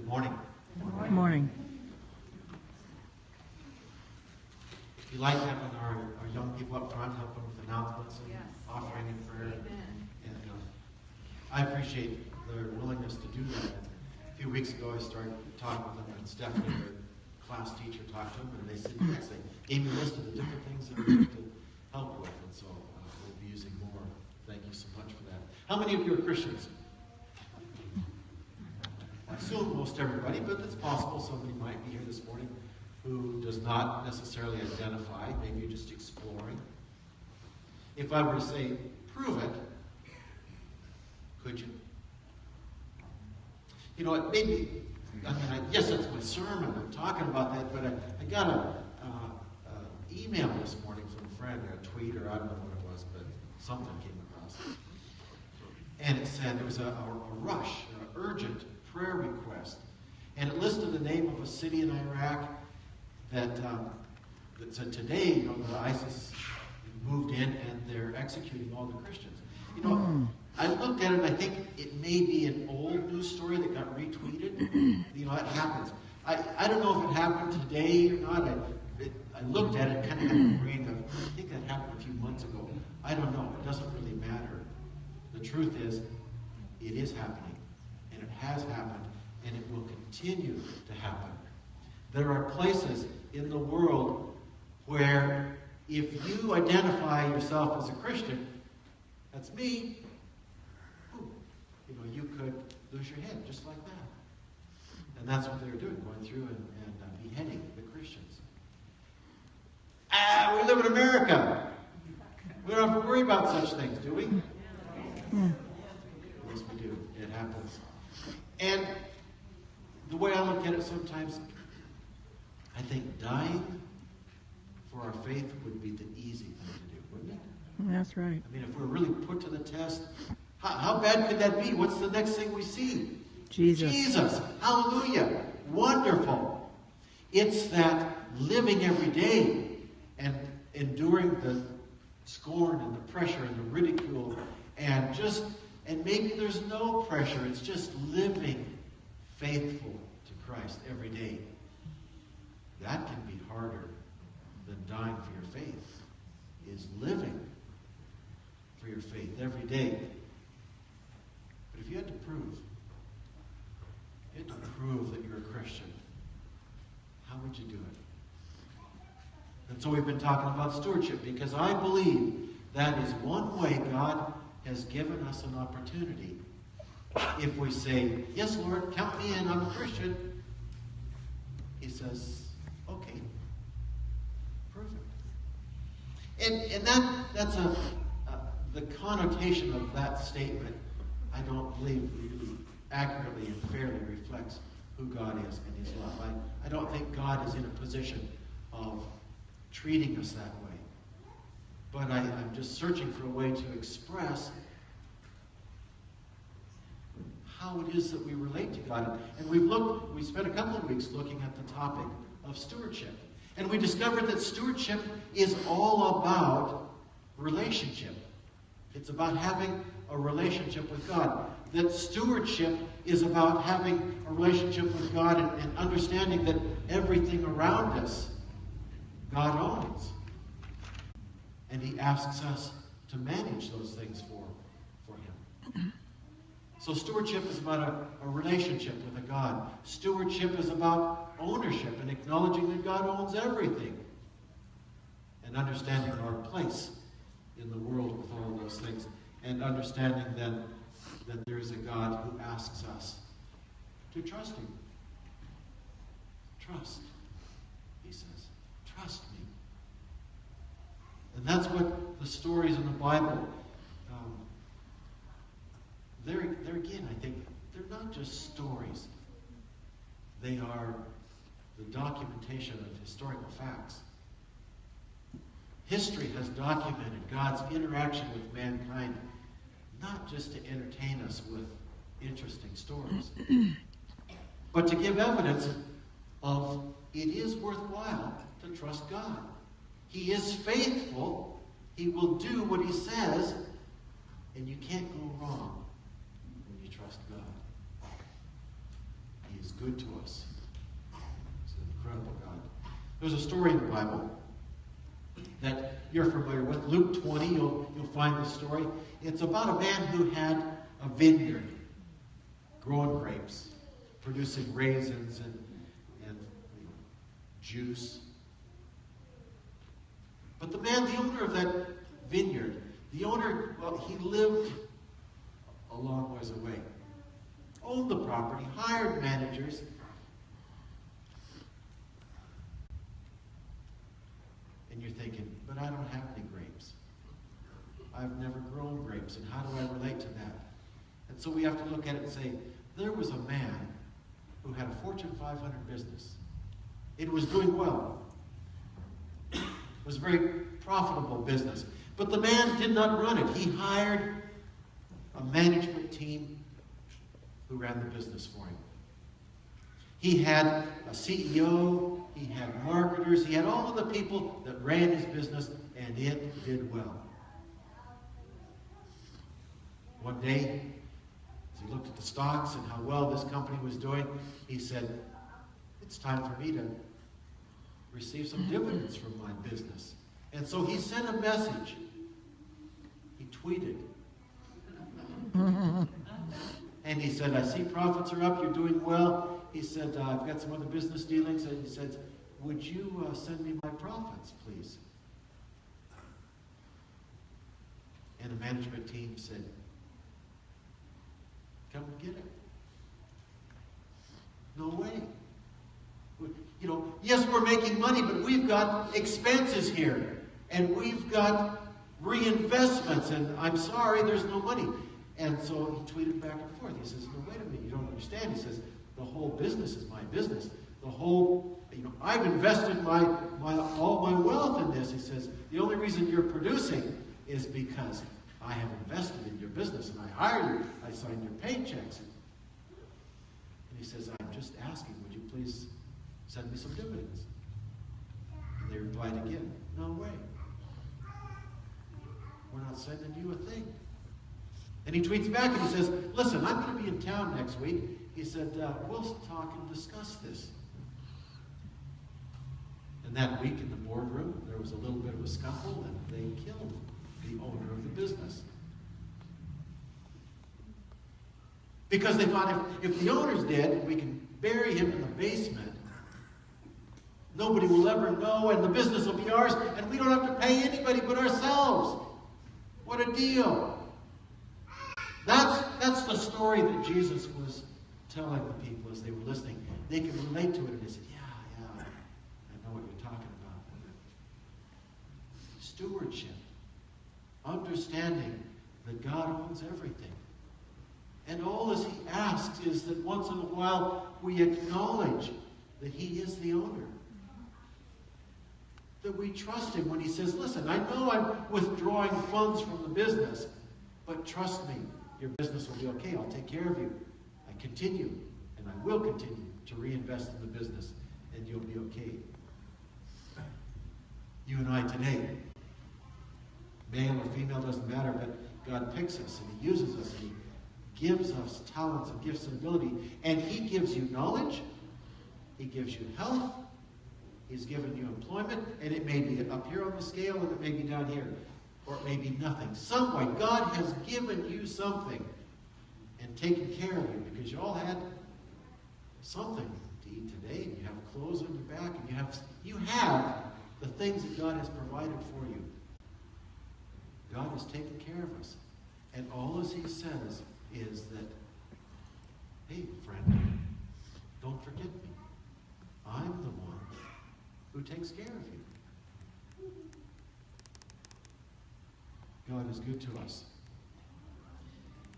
Good morning. Good morning. We like having our young people up front helping with announcements and offering and prayer. And I appreciate their willingness to do that. A few weeks ago I started talking with them, and Stephanie, their class teacher, talked to them, and they said, yes, they gave me a list of the different things that we need to help with, and so we'll be using more. Thank you so much for that. How many of you are Christians? I assume most everybody, but it's possible somebody might be here this morning who does not necessarily identify. Maybe you're just exploring. If I were to say, prove it, could you? You know, it maybe, yes, that's my sermon. I'm talking about that, but I got an email this morning from a friend, or a tweet, or I don't know what it was, but something came across. And it said there was a rush, an urgent prayer request. And it listed the name of a city in Iraq that said today, the ISIS moved in and they're executing all the Christians. You know, I looked at it and I think it may be an old news story that got retweeted. You know, that happens. I don't know if it happened today or not. I looked at it, kind of had a brain of, I think that happened a few months ago. I don't know. It doesn't really matter. The truth is, it is happening. And it has happened. And it will continue to happen. There are places in the world where if you identify yourself as a Christian, that's me, you could lose your head just like that. And that's what they're doing, going through and beheading the Christians. We live in America. We don't have to worry about such things, do we? Yes, we do. It happens. And the way I look at it sometimes, I think dying for our faith would be the easy thing to do, wouldn't it? That's right. I mean, if we're really put to the test, how bad could that be? What's the next thing we see? Jesus. Jesus. Hallelujah. Wonderful. It's that living every day and enduring the scorn and the pressure and the ridicule and maybe there's no pressure. It's just living faithful to Christ every day. That can be harder than dying for your faith, is living for your faith every day. But if you had to prove that you're a Christian, how would you do it? And so we've been talking about stewardship because I believe that is one way God has given us an opportunity. If we say, yes, Lord, count me in, I'm a Christian, he says, okay, prove it. And that's the connotation of that statement, I don't believe really accurately and fairly reflects who God is and his love. I don't think God is in a position of treating us that way. But I'm just searching for a way to express how it is that we relate to God. And we spent a couple of weeks looking at the topic of stewardship. And we discovered that stewardship is all about relationship. It's about having a relationship with God. That stewardship is about having a relationship with God and understanding that everything around us, God owns. And he asks us to manage those things for him. So stewardship is about a relationship with a God. Stewardship is about ownership and acknowledging that God owns everything. And understanding our place in the world with all of those things. And understanding then that there is a God who asks us to trust him. Trust, he says. Trust me. And that's what the stories in the Bible, there again, I think, they're not just stories. They are the documentation of historical facts. History has documented God's interaction with mankind, not just to entertain us with interesting stories, but to give evidence of it is worthwhile to trust God. He is faithful. He will do what he says, and you can't go wrong when you trust God. He is He's good to us. He's an incredible God. There's a story in the Bible that you're familiar with. Luke 20, you'll find the story. It's about a man who had a vineyard growing grapes, producing raisins and juice. But the man, the owner of that vineyard, he lived a long ways away. Owned the property, hired managers. And you're thinking, but I don't have any grapes. I've never grown grapes, and how do I relate to that? And so we have to look at it and say, there was a man who had a Fortune 500 business. It was doing well. It was a very profitable business. But the man did not run it. He hired a management team who ran the business for him. He had a CEO, he had marketers, he had all of the people that ran his business, and it did well. One day, as he looked at the stocks and how well this company was doing, he said, it's time for me to receive some dividends from my business. And so he sent a message. He tweeted. And he said, I see profits are up, you're doing well. He said, I've got some other business dealings. And he said, would you send me my profits, please? And the management team said, come and get it. No way. Yes, we're making money, but we've got expenses here. And we've got reinvestments. And I'm sorry, there's no money. And so he tweeted back and forth. He says, no, wait a minute, you don't understand. He says, the whole business is my business. The whole, I've invested all my wealth in this. He says, the only reason you're producing is because I have invested in your business and I hire you. I sign your paychecks. And he says, I'm just asking, would you please send me some dividends? And they replied again, no way. We're not sending you a thing. And he tweets back and he says, listen, I'm going to be in town next week. He said, we'll talk and discuss this. And that week in the boardroom, there was a little bit of a scuffle and they killed the owner of the business. Because they thought if the owner's dead, we can bury him in the basement. Nobody will ever know and the business will be ours and we don't have to pay anybody but ourselves. What a deal. That's the story that Jesus was telling the people as they were listening. They could relate to it and they said, yeah, I know what you're talking about. Stewardship. Understanding that God owns everything. And all as he asks is that once in a while we acknowledge that he is the owner. That we trust him when he says, listen, I know I'm withdrawing funds from the business, but trust me, your business will be okay. I'll take care of you. I continue, and I will continue to reinvest in the business, and you'll be okay. You and I today, male or female, doesn't matter, but God picks us, and he uses us, and he gives us talents and gifts and ability, and he gives you knowledge, he gives you health, he's given you employment, and it may be up here on the scale, and it may be down here. Or it may be nothing. Some way, God has given you something and taken care of you because you all had something to eat today, and you have clothes on your back, and you have the things that God has provided for you. God has taken care of us. And all as he says is that, hey, friend, don't forget me. I'm the one who takes care of you. God is good to us.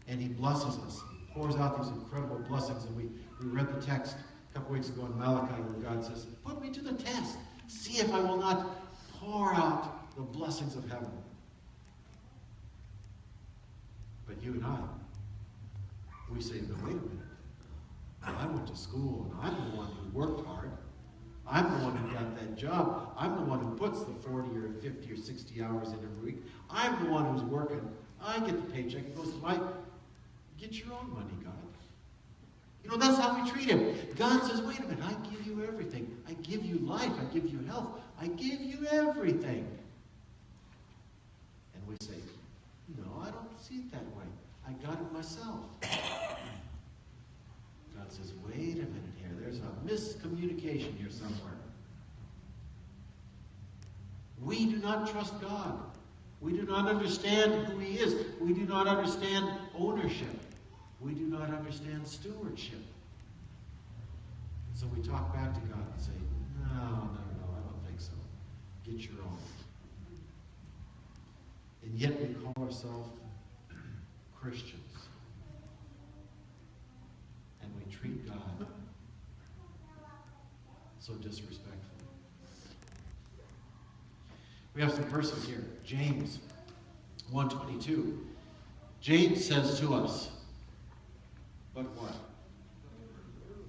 And he blesses us, pours out these incredible blessings. And we read the text a couple weeks ago in Malachi where God says, put me to the test. See if I will not pour out the blessings of heaven. But you and I, we say, no, wait a minute. I went to school and I'm the one who worked hard. I'm the one who got that job. I'm the one who puts the 40 or 50 or 60 hours in every week. I'm the one who's working. I get the paycheck. It goes to my... Get your own money, God. You know, that's how we treat him. God says, wait a minute, I give you everything. I give you life. I give you health. I give you everything. And we say, no, I don't see it that way. I got it myself. God says, wait a minute here. There's a miscommunication here somewhere. We do not trust God. We do not understand who he is. We do not understand ownership. We do not understand stewardship. So we talk back to God and say, no, I don't think so. Get your own. And yet we call ourselves Christians. And we treat God so disrespectfully. We have some verses here. James 1:22. James says to us, but what?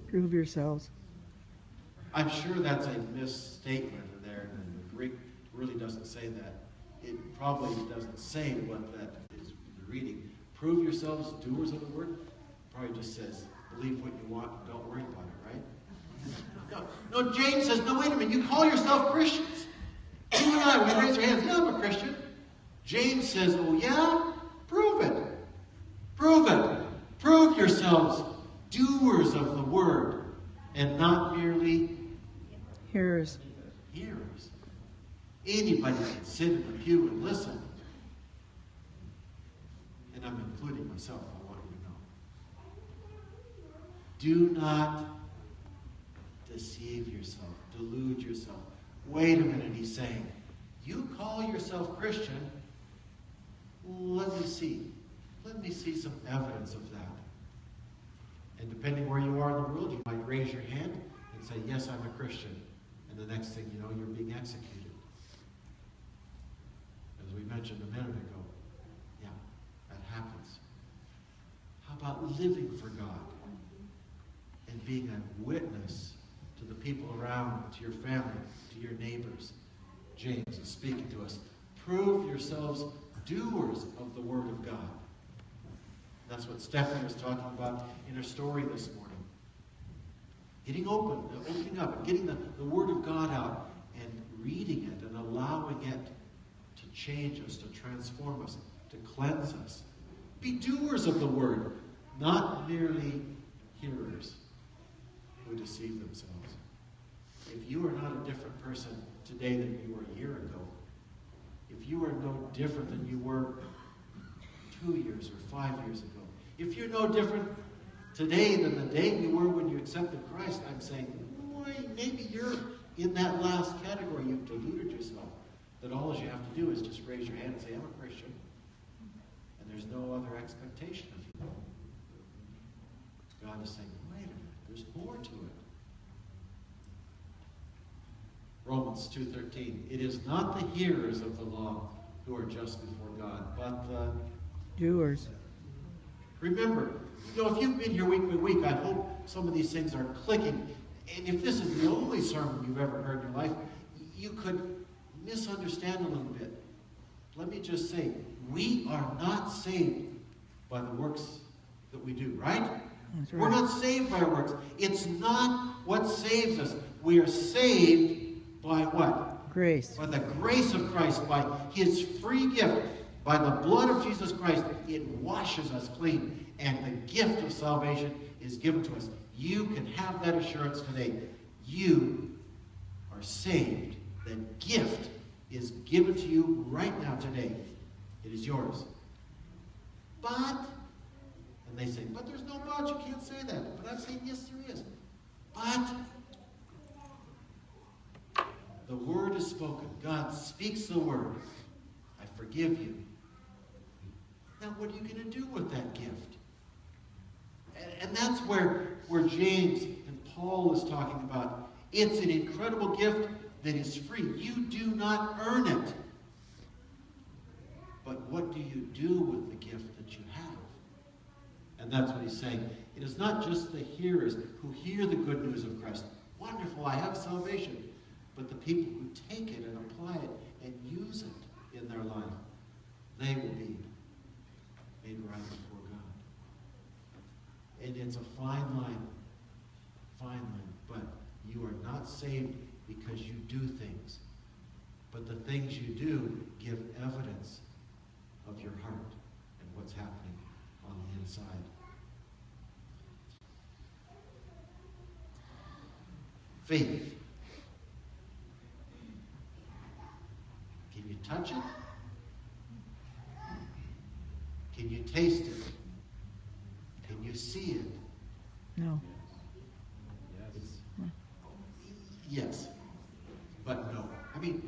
Prove yourselves. I'm sure that's a misstatement there, and the Greek really doesn't say that. It probably doesn't say what that is reading. Prove yourselves doers of the word. Probably just says, believe what you want, don't worry about it, right? No, James says, no, wait a minute, you call yourself Christians. You and I, we raise our hands, yeah, I'm a Christian. James says, oh yeah? Prove it. Prove it. Prove yourselves doers of the word and not merely Hearers. hearers. Anybody can sit in the pew and listen. And I'm including myself, I want you to know. Do not deceive yourself, delude yourself. Wait a minute, he's saying. You call yourself Christian. Let me see. Let me see some evidence of that. And depending where you are in the world, you might raise your hand and say, yes, I'm a Christian. And the next thing you know, you're being executed. As we mentioned a minute ago, yeah, that happens. How about living for God and being a witness to the people around, to your family, to your neighbors? James is speaking to us. Prove yourselves doers of the word of God. That's what Stephanie was talking about in her story this morning. Opening up, and getting the word of God out and reading it and allowing it to change us, to transform us, to cleanse us. Be doers of the word, not merely hearers who deceive themselves. If you are not a different person today than you were a year ago, if you are no different than you were 2 years or 5 years ago, if you're no different today than the day you were when you accepted Christ, I'm saying, boy, maybe you're in that last category. You've deluded yourself. That all you have to do is just raise your hand and say, I'm a Christian. And there's no other expectation of you. God is saying, wait a minute, there's more to it. Romans 2:13. It is not the hearers of the law who are just before God, but the Doers. Remember, if you've been here week by week, I hope some of these things are clicking. And if this is the only sermon you've ever heard in your life, you could misunderstand a little bit. Let me just say, we are not saved by the works that we do, right? That's right. We're not saved by our works. It's not what saves us. We are saved by what? Grace. By the grace of Christ, by his free gift. By the blood of Jesus Christ, it washes us clean. And the gift of salvation is given to us. You can have that assurance today. You are saved. The gift is given to you right now today. It is yours. But, and they say, but there's no but. You can't say that. But I'm saying, yes, there is. But the word is spoken. God speaks the word. I forgive you. Now, what are you going to do with that gift? And that's where James and Paul is talking about. It's an incredible gift that is free. You do not earn it. But what do you do with the gift that you have? And that's what he's saying. It is not just the hearers who hear the good news of Christ. Wonderful, I have salvation. But the people who take it and apply it and use it in their life, they will be made right before God. And it's a fine line. Fine line. But you are not saved because you do things. But the things you do give evidence of your heart and what's happening on the inside. Faith. Can you touch it? Can you taste it? Can you see it? No. Yes. But no. I mean,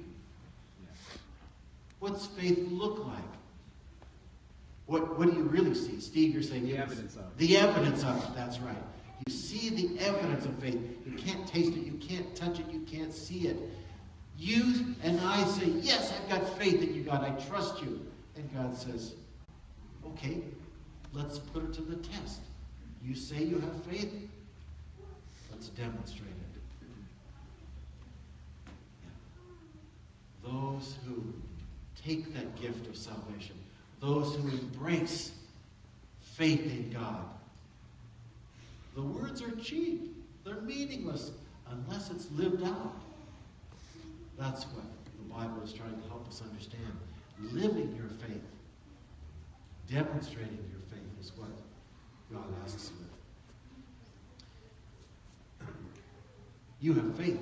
what's faith look like? What do you really see? Steve, you're saying the evidence of it. The evidence of it, that's right. You see the evidence of faith. You can't taste it, you can't touch it, you can't see it. You and I say, yes, I've got faith in you, God, I trust you. And God says, okay, let's put it to the test. You say you have faith? Let's demonstrate it. Yeah. Those who take that gift of salvation, those who embrace faith in God, the words are cheap. They're meaningless unless it's lived out. That's what the Bible is trying to help us understand. Living your faith, demonstrating your faith is what God asks of it. You have faith,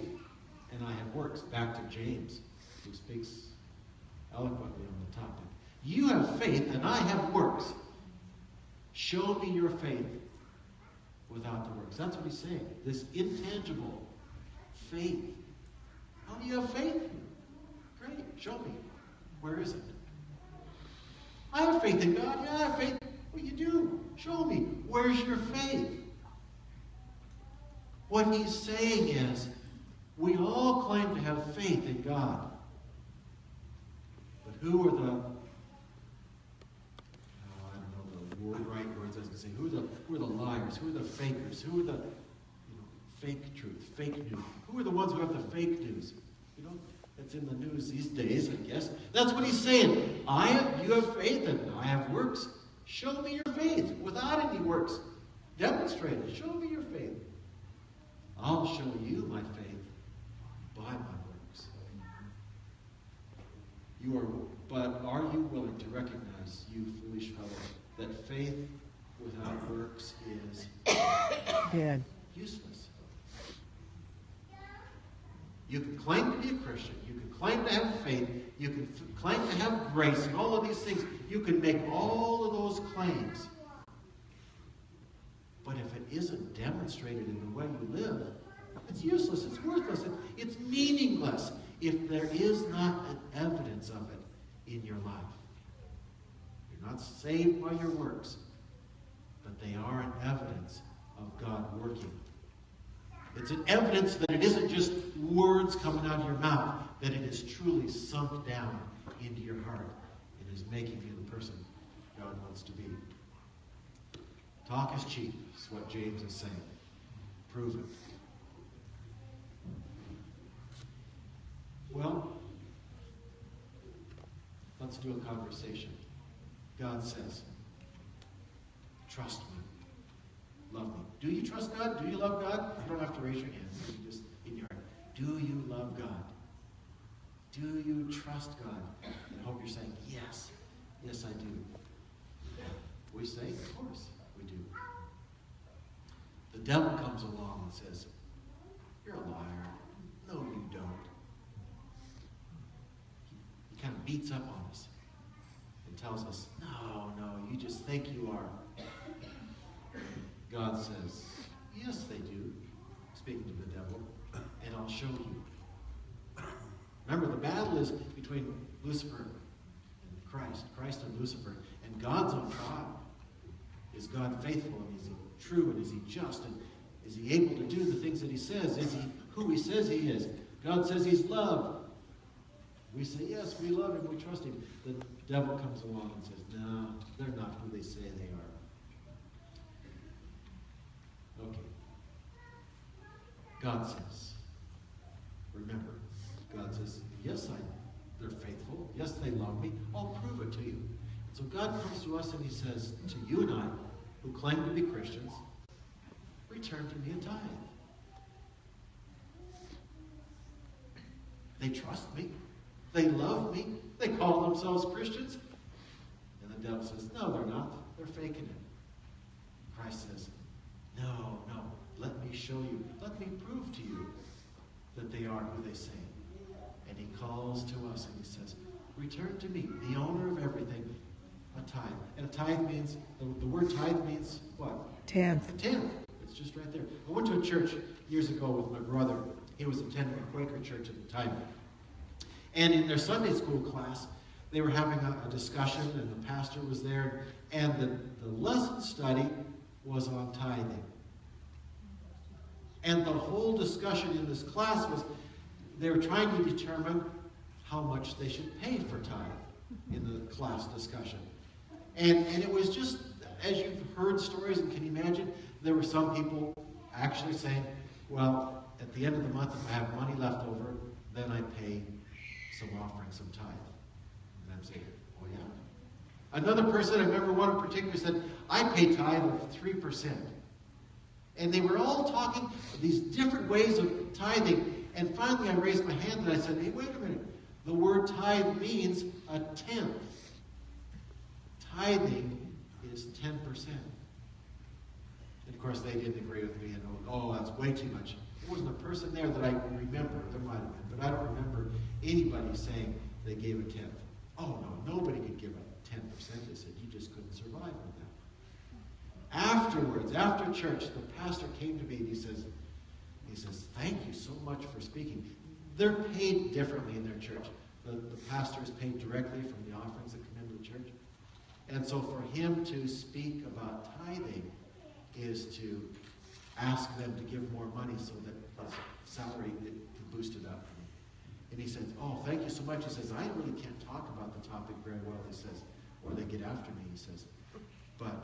and I have works. Back to James, who speaks eloquently on the topic. You have faith, and I have works. Show me your faith without the works. That's what he's saying. This intangible faith. How do you have faith? Great. Show me. Where is it? I have faith in God. Yeah, I have faith. Well, you do. Show me. Where's your faith? What he's saying is, we all claim to have faith in God. But who are the, right words, I was going to say, who are the liars? Who are the fakers? Who are the fake truth, fake news? Who are the ones who have the fake news? It's in the news these days, I guess. That's what he's saying. You have faith and I have works. Show me your faith without any works. Demonstrate it. Show me your faith. I'll show you my faith by my works. But are you willing to recognize, you foolish fellow, that faith without works is Dead. useless? You can claim to be a Christian. You can claim to have faith. You can claim to have grace and all of these things. You can make all of those claims. But if it isn't demonstrated in the way you live, it's useless. It's worthless. It's meaningless if there is not an evidence of it in your life. You're not saved by your works, but they are an evidence of God working. It's an evidence that it isn't just words coming out of your mouth, that it is truly sunk down into your heart and is making you the person God wants to be. Talk is cheap, is what James is saying. Prove it. Well, let's do a conversation. God says, trust me. Love me. Do you trust God? Do you love God? You don't have to raise your hand. You can just in your heart. Do you love God? Do you trust God? And I hope you're saying, yes. Yes, I do. We say, of course, we do. The devil comes along and says, you're a liar. No, you don't. He kind of beats up on us and tells us, no, you just think you are. God says, yes, they do, speaking to the devil, and I'll show you. Remember, the battle is between Lucifer and Christ and Lucifer, and God's on trial. Is God faithful, and is he true, and is he just, and is he able to do the things that he says? Is he who he says he is? God says he's love. We say, yes, we love him, we trust him. The devil comes along and says, no, they're not who they say they are. Okay. God says, remember, God says, yes, they're faithful. Yes, they love me. I'll prove it to you. So God comes to us and he says, to you and I, who claim to be Christians, return to me a tithe. They trust me. They love me. They call themselves Christians. And the devil says, no, they're not. They're faking it. Christ says, no, let me show you. Let me prove to you that they are who they say. And he calls to us and he says, return to me, the owner of everything, a tithe. And a tithe means, the word tithe means what? Tenth. A tenth. It's just right there. I went to a church years ago with my brother. He was attending a Quaker church at the time. And in their Sunday school class, they were having a discussion, and the pastor was there, and the lesson study was on tithing. And the whole discussion in this class was, they were trying to determine how much they should pay for tithe in the class discussion. And it was just, as you've heard stories and can imagine, there were some people actually saying, well, at the end of the month, if I have money left over, then I pay some offering, some tithe. And I'm saying, oh yeah. Another person, I remember one in particular, said, I pay tithe of 3%. And they were all talking these different ways of tithing. And finally I raised my hand and I said, hey, wait a minute. The word tithe means a tenth. Tithing is 10%. And of course they didn't agree with me and oh, that's way too much. There wasn't a person there that I can remember. There might have been, but I don't remember anybody saying they gave a tenth. Oh no, nobody could give a 10%. They said you just couldn't survive with that. Afterwards, after church, the pastor came to me and he says, thank you so much for speaking. They're paid differently in their church. The pastor is paid directly from the offerings that come into the church. And so for him to speak about tithing is to ask them to give more money so that his salary can boost it up. And he says, oh, thank you so much. He says, I really can't talk about the topic very well, he says, or they get after me, he says. But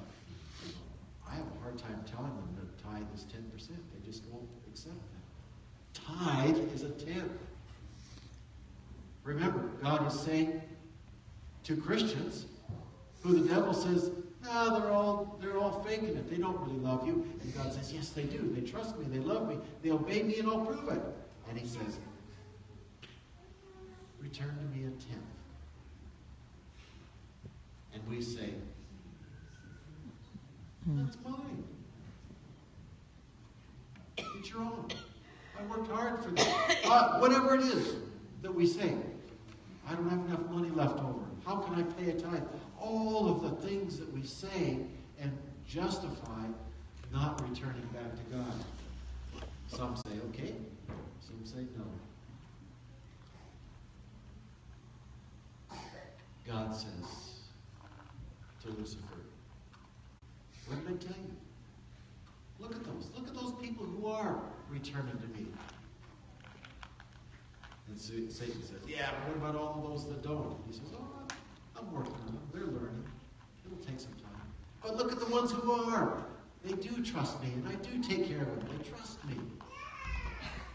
I have a hard time telling them that tithe is 10%. They just won't accept that. Tithe is a tenth. Remember, God is saying to Christians, who the devil says, no, they're all faking it. They don't really love you. And God says, yes, they do. They trust me. They love me. They obey me, and I'll prove it. And he says, return to me a tenth. And we say, that's mine. It's your own. I worked hard for that. Whatever it is that we say, I don't have enough money left over. How can I pay a tithe? All of the things that we say and justify not returning back to God. Some say okay, some say no. God says to Lucifer, what did I tell you? Look at those. Look at those people who are returning to me. And Satan says, yeah, but what about all of those that don't? He says, oh, I'm working on them. They're learning. It'll take some time. But look at the ones who are. They do trust me, and I do take care of them. They trust me.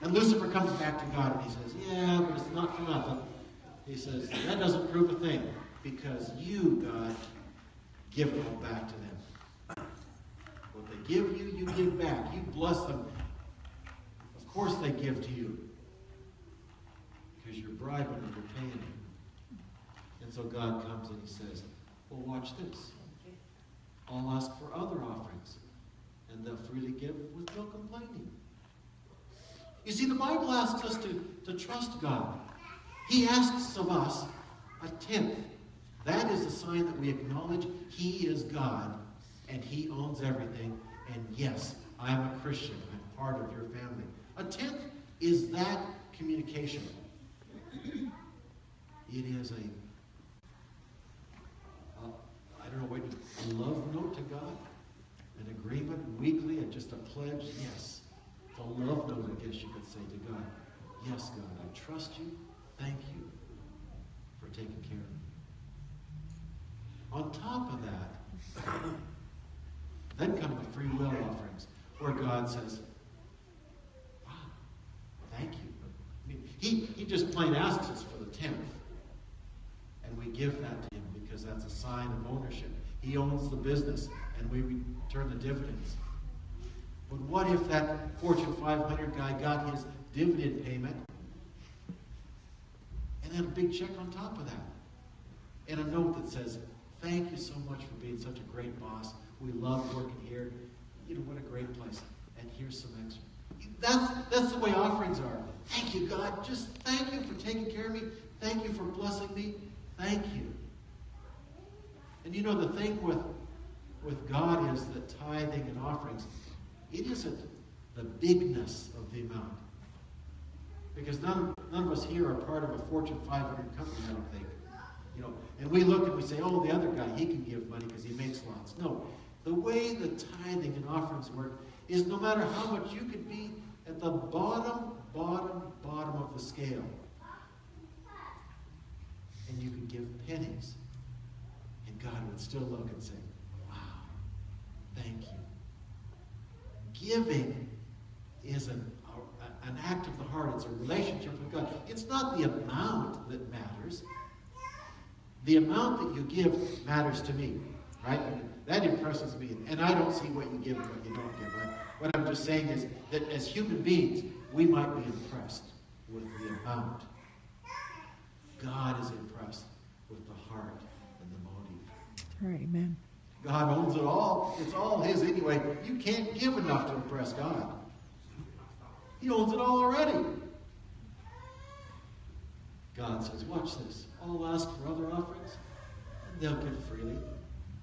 And Lucifer comes back to God, and he says, yeah, but it's not for nothing. He says, that doesn't prove a thing, because you, God, give it all back to them. What they give you, you give back. You bless them. Of course they give to you, because you're bribing them, you're paying them. And so God comes and he says, well, watch this. I'll ask for other offerings, and they'll freely give with no complaining. You see, the Bible asks us to trust God. He asks of us a tenth. That is a sign that we acknowledge he is God, and he owns everything. And yes, I'm a Christian. I'm part of your family. A tenth is that communication. It is I don't know what, a love note to God? An agreement weekly and just a pledge? Yes. It's a love note, I guess you could say, to God. Yes, God, I trust you. Thank you for taking care of me. On top of that, then come the free will offerings, where God says, wow, thank you. I mean, he just plain asks us for the tenth. And we give that to him because that's a sign of ownership. He owns the business, and we return the dividends. But what if that Fortune 500 guy got his dividend payment and then a big check on top of that? And a note that says, thank you so much for being such a great boss. We love working here. You know, what a great place. And here's some extra. That's the way offerings are. Thank you, God. Just thank you for taking care of me. Thank you for blessing me. Thank you. And you know, the thing with God is that tithing and offerings, it isn't the bigness of the amount. Because none of us here are part of a Fortune 500 company, I don't think. You know, and we look and we say, oh, the other guy, he can give money because he makes lots. No. The way the tithing and offerings work is no matter how much you could be at the bottom of the scale. And you could give pennies. And God would still look and say, wow, thank you. Giving is an act of the heart. It's a relationship with God. It's not the amount that matters. The amount that you give matters to me, right? That impresses me. And I don't see what you give and what you don't give. Right? What I'm just saying is that as human beings, we might be impressed with the amount. God is impressed with the heart and the motive. Right, amen. God owns it all. It's all His anyway. You can't give enough to impress God. He owns it all already. God says, watch this. I'll ask for other offerings, and they'll give freely.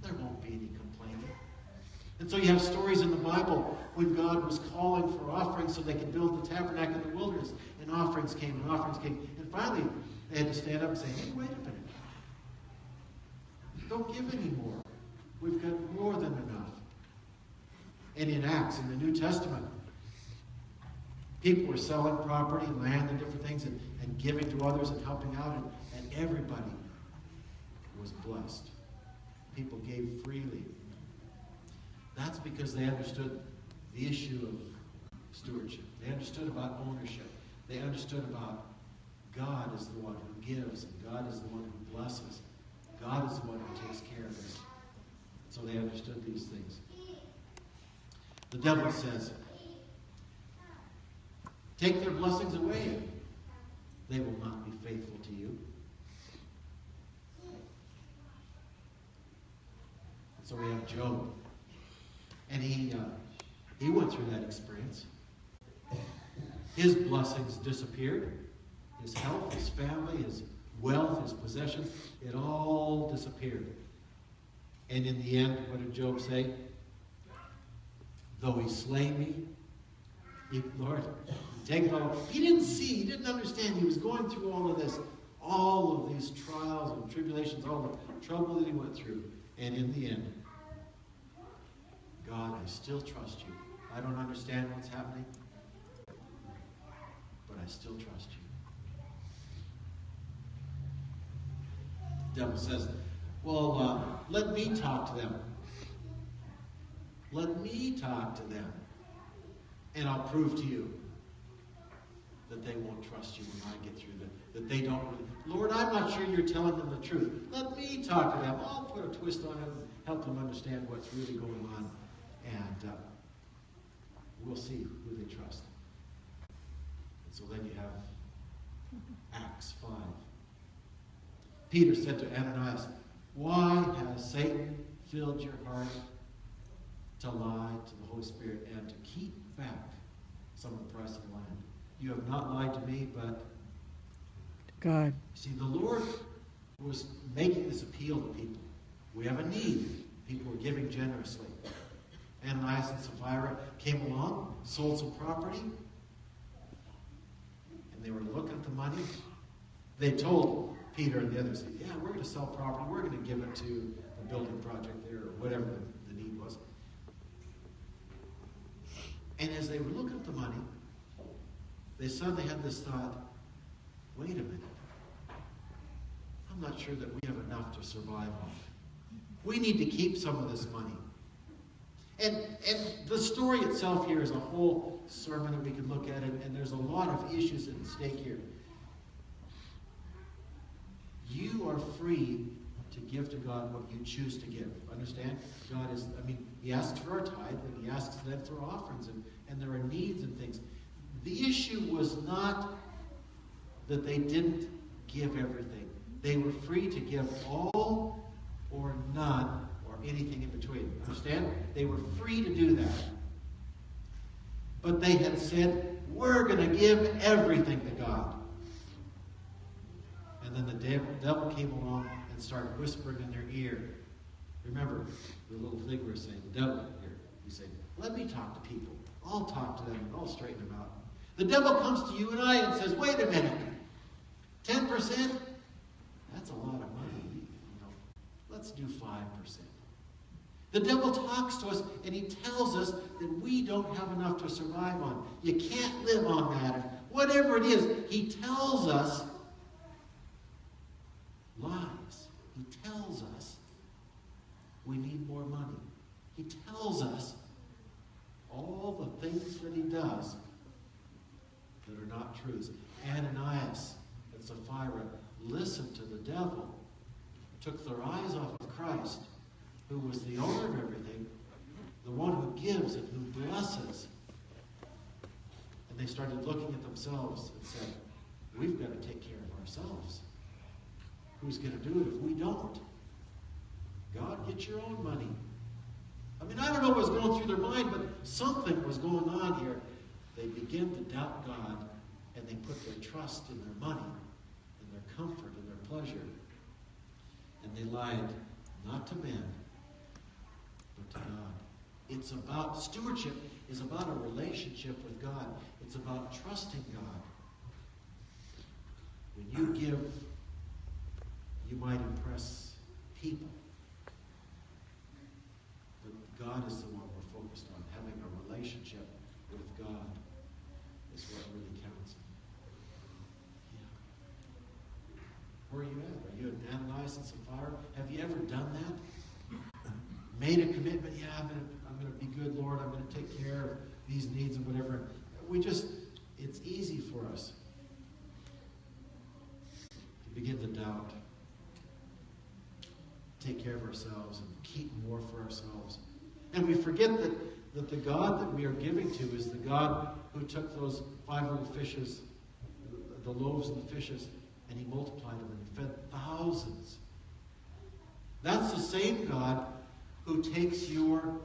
There won't be any complaining. And so you have stories in the Bible when God was calling for offerings so they could build the tabernacle in the wilderness. And offerings came and offerings came. And finally, they had to stand up and say, hey, wait a minute. Don't give any more. We've got more than enough. And in Acts, in the New Testament, people were selling property and land and different things and giving to others and helping out. And everybody was blessed. People gave freely. That's because they understood the issue of stewardship. They understood about ownership. They understood about God is the one who gives, and God is the one who blesses. God is the one who takes care of us. So they understood these things. The devil says, take their blessings away, and they will not be faithful to you. So we have Job. And he went through that experience. His blessings disappeared. His health, his family, his wealth, his possessions, it all disappeared. And in the end, what did Job say? Though he slay me, Lord, take it all. He didn't see, he didn't understand. He was going through all of this, all of these trials and tribulations, all the trouble that he went through. And in the end, God, I still trust you. I don't understand what's happening, but I still trust you. The devil says, well, let me talk to them. Let me talk to them. And I'll prove to you that they won't trust you when I get through that they don't really. Lord, I'm not sure you're telling them the truth. Let me talk to them. I'll put a twist on it and help them understand what's really going on. And we'll see who they trust. And so then you have Acts 5. Peter said to Ananias, why has Satan filled your heart to lie to the Holy Spirit and to keep back some of the price of the land? You have not lied to me, but God. See, the Lord was making this appeal to people. We have a need. People were giving generously. Ananias and Sapphira came along, sold some property, and they were looking at the money. They told Peter and the others, yeah, we're going to sell property. We're going to give it to the building project there, or whatever the need was. And as they were looking at the money, they suddenly had this thought, wait a minute. I'm not sure that we have enough to survive on. We need to keep some of this money. And the story itself here is a whole sermon that we can look at, and there's a lot of issues at stake here. You are free to give to God what you choose to give. Understand? God is, He asks for our tithe, and He asks then for offerings, and there are needs and things. The issue was not that they didn't give everything. They were free to give all or none or anything in between. Understand? They were free to do that. But they had said, we're going to give everything to God. And then the devil came along and started whispering in their ear. Remember the little thing we were saying, the devil here. He said, let me talk to people. I'll talk to them and I'll straighten them out. The devil comes to you and I and says, wait a minute, 10%? That's a lot of money. Let's do 5%. The devil talks to us and he tells us that we don't have enough to survive on. You can't live on that. And whatever it is, he tells us lies. He tells us we need more money. He tells us all the things that he does that are not truths. Ananias and Sapphira listened to the devil, took their eyes off of Christ, who was the owner of everything, the one who gives and who blesses. And they started looking at themselves and said, we've got to take care of ourselves. Who's going to do it if we don't? God, get your own money. I don't know what was going through their mind, but something was going on here. They began to doubt God, and they put their trust in their money, in their comfort, in their pleasure. And they lied not to men, but to God. It's about, stewardship is about a relationship with God. It's about trusting God. When you give, you might impress people. But God is the one we're focused on. Having a relationship with God is what really counts. Yeah. Where are you at? Are you at Ananias and Sapphira? Have you ever done that? Made a commitment? Yeah, I'm going to be good, Lord. I'm going to take care of these needs and whatever. It's easy for us to begin to doubt, take care of ourselves, and keep more for ourselves. And we forget that the God that we are giving to is the God who took those 5 little fishes, the loaves and the fishes, and he multiplied them and fed thousands. That's the same God who takes your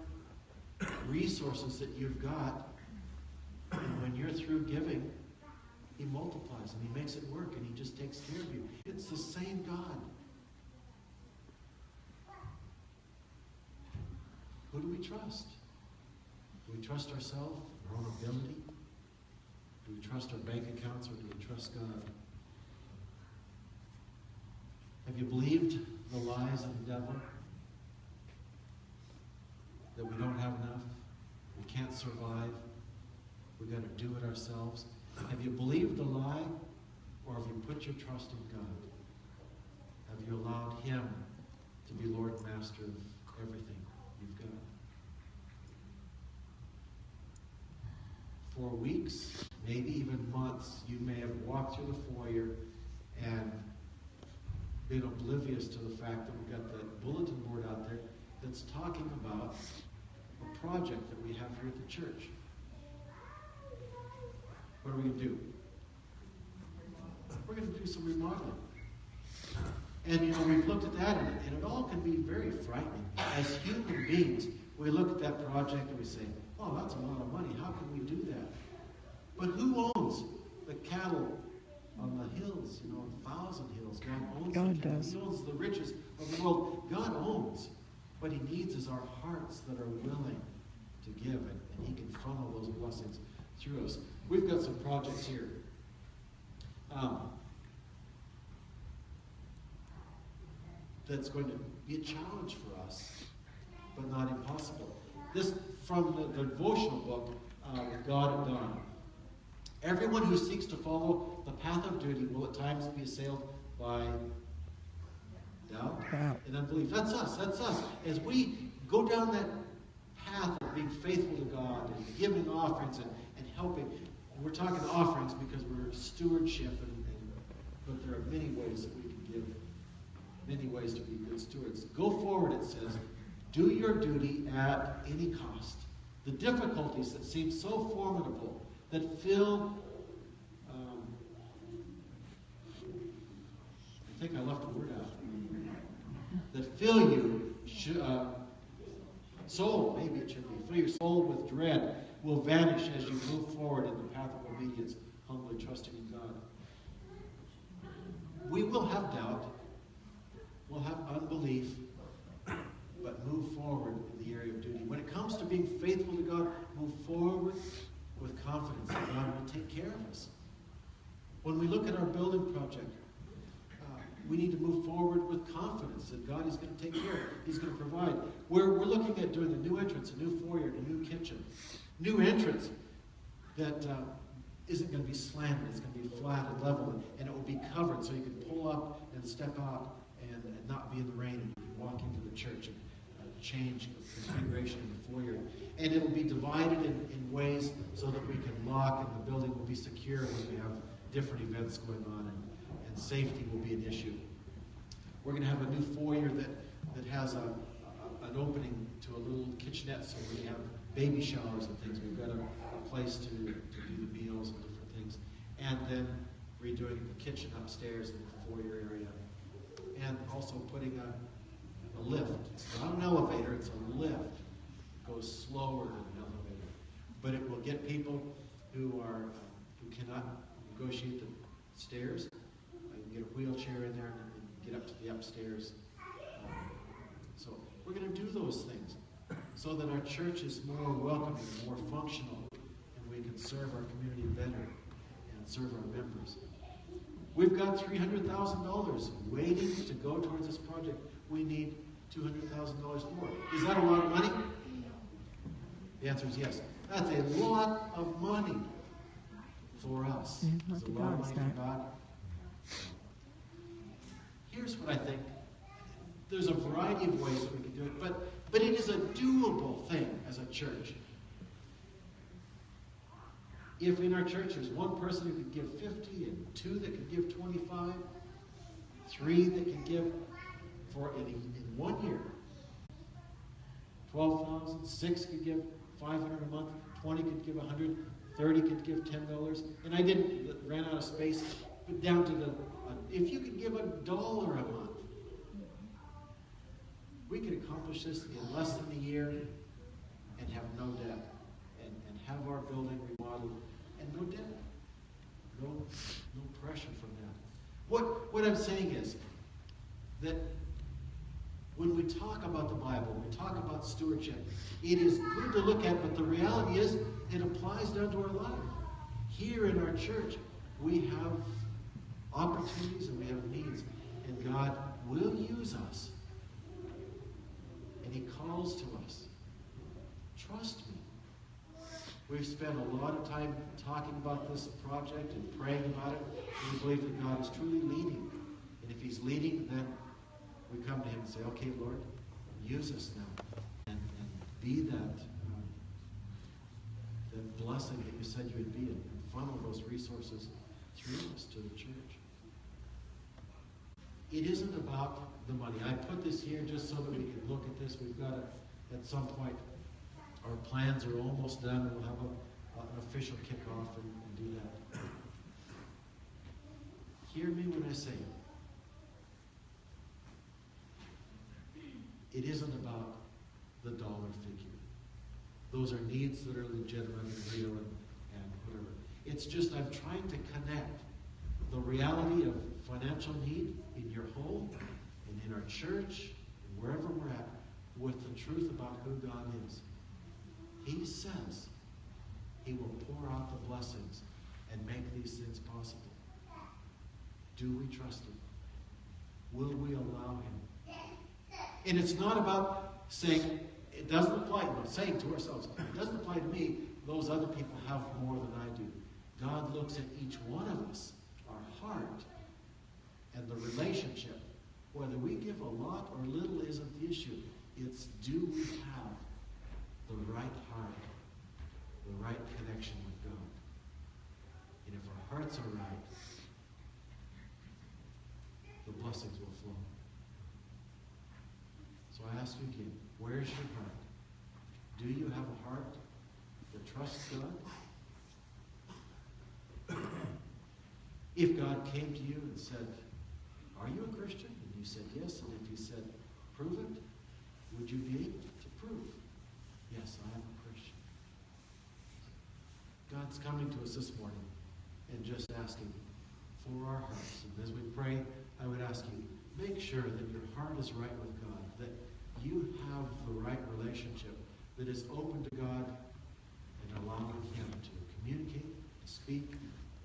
resources that you've got, and when you're through giving, he multiplies and he makes it work and he just takes care of you. It's the same God. Who do we trust? Do we trust ourselves, our own ability? Do we trust our bank accounts, or do we trust God? Have you believed the lies of the devil? That we don't have enough? We can't survive? We've got to do it ourselves? Have you believed the lie, or have you put your trust in God? Have you allowed him to be Lord and Master of everything you've got? For weeks, maybe even months, you may have walked through the foyer and been oblivious to the fact that we've got that bulletin board out there that's talking about a project that we have here at the church. What are we going to do? We're going to do some remodeling. And we've looked at that, and it all can be very frightening. As human beings, we look at that project and we say, oh, that's a lot of money. How can we do that? But who owns the cattle on the hills, 1,000 hills? God owns God the cattle. does. He owns the riches of the world. God owns. What he needs is our hearts that are willing to give, and he can funnel those blessings through us. We've got some projects here. That's going to be a challenge for us, but not impossible. This from the devotional book, With God at Dawn. Everyone who seeks to follow the path of duty will at times be assailed by doubt and unbelief. That's us. That's us. As we go down that path of being faithful to God and giving offerings and helping, and we're talking offerings because we're stewardship, but there are many ways that we can give. many ways to be good stewards. Go forward, it says. Do your duty at any cost. The difficulties that seem so formidable, that fill, I think I left a word out, that fill you, soul, maybe it should be, fill your soul with dread, will vanish as you move forward in the path of obedience, humbly trusting in God. We will have doubt, we'll have unbelief, but move forward in the area of duty. When it comes to being faithful to God, move forward with confidence that God will take care of us. When we look at our building project, we need to move forward with confidence that God is going to take care of it. He's going to provide. We're looking at doing a new entrance, a new foyer, a new kitchen. New entrance that isn't going to be slanted. It's going to be flat and level, and it will be covered so you can pull up and step out and not be in the rain, and you can walk into the church and change the configuration of the foyer. And it will be divided in ways so that we can lock, and the building will be secure when we have different events going on, and safety will be an issue. We're going to have a new foyer that has an opening to a little kitchenette, so we have baby showers and things. We've got a place to do the meals and different things. And then redoing the kitchen upstairs in the foyer area. And also putting a lift. It's not an elevator, it's a lift. It goes slower than an elevator. But it will get people who cannot negotiate the stairs. You can get a wheelchair in there and get up to the upstairs. So we're going to do those things so that our church is more welcoming, more functional, and we can serve our community better and serve our members. We've got $300,000 waiting to go towards this project. We need $200,000 more. Is that a lot of money? The answer is yes. That's a lot of money for us. It's a lot of money for God. Here's what I think. There's a variety of ways that we can do it, but it is a doable thing as a church. If in our church there's one person who could give 50 and two that could give 25, three that can give in 1 year, 12,000, six could give 500 a month, 20 could give 100, 30 could give $10, and I ran out of space, but down to if you could give $1 a month, we could accomplish this in less than a year and have no debt, and have our building remodeled and no debt, no pressure from that. What I'm saying is that when we talk about the Bible, we talk about stewardship, it is good to look at, but the reality is it applies down to our life. Here in our church, we have opportunities and we have needs, and God will use us. And He calls to us. Trust me. We've spent a lot of time talking about this project and praying about it. And we believe that God is truly leading. And if He's leading, then we come to Him and say, okay, Lord, use us now. And be that blessing that you said you would be, and funnel those resources through us to the church. It isn't about the money. I put this here just so that we can look at this. We've got to, at some point, our plans are almost done, and we'll have an official kickoff and do that. Hear me when I say it isn't about the dollar figure. Those are needs that are legitimate and real and whatever. It's just I'm trying to connect the reality of financial need in your home and in our church and wherever we're at with the truth about who God is. He says He will pour out the blessings and make these things possible. Do we trust Him? Will we allow Him? And it's not about saying, it doesn't apply, saying to ourselves, it doesn't apply to me, those other people have more than I do. God looks at each one of us, our heart, and the relationship. Whether we give a lot or little isn't the issue. It's, do we have the right heart, the right connection with God? And if our hearts are right, the blessings will flow. So I ask you again, where's your heart? Do you have a heart that trusts God? If God came to you and said, are you a Christian? And you said yes, and if you said, prove it, would you be able to prove, yes, I am a Christian? God's coming to us this morning and just asking for our hearts. And as we pray, I would ask you, make sure that your heart is right with God, that you have the right relationship that is open to God and allowing Him to communicate, to speak,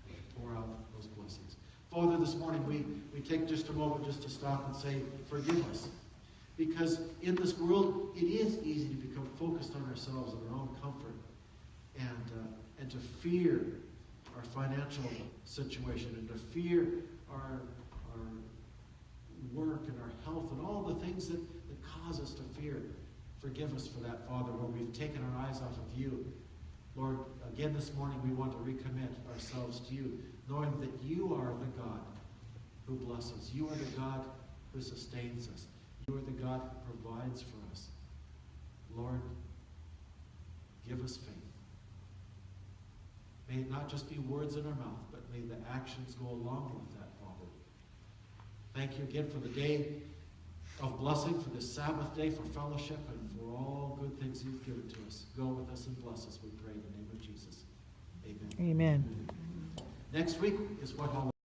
and to pour out those blessings. Father, this morning we take just a moment just to stop and say, forgive us. Because in this world, it is easy to become focused on ourselves and our own comfort and to fear our financial situation and to fear our work and our health and all the things that cause us to fear. Forgive us for that, Father, where we've taken our eyes off of you. Lord, again this morning we want to recommit ourselves to you, knowing that you are the God who blesses. You are the God who sustains us. You are the God who provides for us. Lord, give us faith. May it not just be words in our mouth, but may the actions go along with that, Father. Thank you again for the day of blessing, for this Sabbath day, for fellowship, and for all good things you've given to us. Go with us and bless us, we pray in the name of Jesus. Amen. Amen. Next week is what